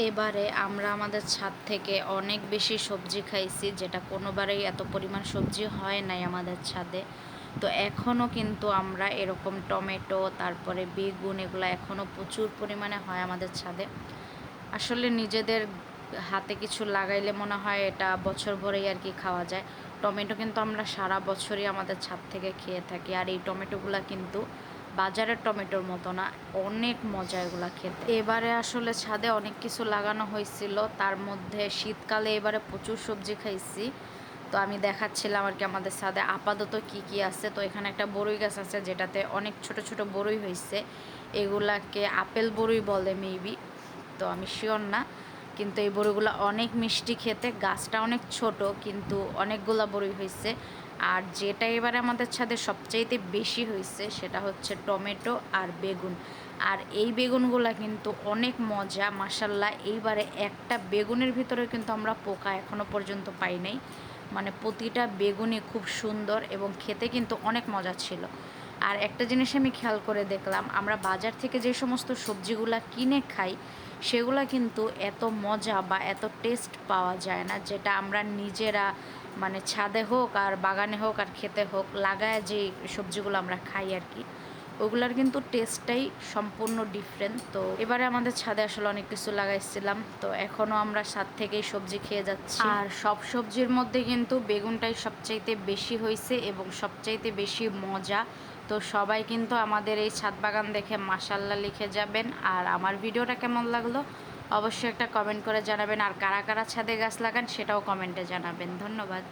এবারে আমরা আমাদের ছাদ থেকে অনেক বেশি সবজি খাইছি, যেটা কোনোবারেই এত পরিমাণ সবজি হয় নাই আমাদের ছাদে। তো এখনও কিন্তু আমরা এরকম টমেটো, তারপরে বেগুন, এগুলো এখনও প্রচুর পরিমাণে হয় আমাদের ছাদে। আসলে নিজেদের হাতে কিছু লাগাইলে মনে হয় এটা বছর ভরেই আর কি খাওয়া যায়। টমেটো কিন্তু আমরা সারা বছরই আমাদের ছাদ থেকে খেয়ে থাকি। আর এই টমেটোগুলো কিন্তু বাজারের টমেটোর মতো না, অনেক মজা এগুলা খেতে। এবারে আসলে ছাদে অনেক কিছু লাগানো হয়েছিল, তার মধ্যে শীতকালে এবারে প্রচুর সবজি খাইছি। তো আমি দেখাচ্ছিলাম আর কি আমাদের ছাদে আপাতত কি কি আছে। তো এখানে একটা বড়ই গাছ আছে, যেটাতে অনেক ছোট ছোট বড়ই হয়েছে। এগুলাকে আপেল বড়ই বলে মেবি, তো আমি শিওর না। কিন্তু এই বড়িগুলো অনেক মিষ্টি খেতে, গাছটা অনেক ছোট কিন্তু অনেকগুলা বড়ি হয়েছে। আর যেটা এবারে আমাদের ছাদে সবচাইতে বেশি হয়েছে সেটা হচ্ছে টমেটো আর বেগুন। আর এই বেগুনগুলো কিন্তু অনেক মজা, মাশাল্লাহ। এইবারে একটা বেগুনের ভিতরে কিন্তু আমরা পোকা এখনও পর্যন্ত পাই নাই। মানে প্রতিটা বেগুনই খুব সুন্দর এবং খেতে কিন্তু অনেক মজা ছিল। আর একটা জিনিস আমি খেয়াল করে দেখলাম, আমরা বাজার থেকে যে সমস্ত সবজিগুলা কিনে খাই সেগুলা কিন্তু এত মজা বা এত টেস্ট পাওয়া যায় না, যেটা আমরা নিজেরা মানে ছাদে হোক আর বাগানে হোক আর খেতে হোক লাগায় যে সবজিগুলো আমরা খাই আর কি, ওগুলার কিন্তু টেস্টটাই সম্পূর্ণ ডিফারেন্ট। তো এবারে আমাদের ছাদে আসলে অনেক কিছু লাগাইছিলাম, তো এখনও আমরা ছাদ থেকেই সবজি খেয়ে যাচ্ছি। আর সব সবজির মধ্যে কিন্তু বেগুনটাই সবচাইতে বেশি হয়েছে এবং সবচাইতে বেশি মজা। তো সবাই কিন্তু আমাদের এই ছাদ বাগান দেখে মাশাল্লাহ লিখে যাবেন। আর আমার ভিডিওটা কেমন লাগলো অবশ্যই একটা কমেন্ট করে জানাবেন। আর কারা কারা ছাদে গাছ লাগান সেটাও কমেন্টে জানাবেন। ধন্যবাদ।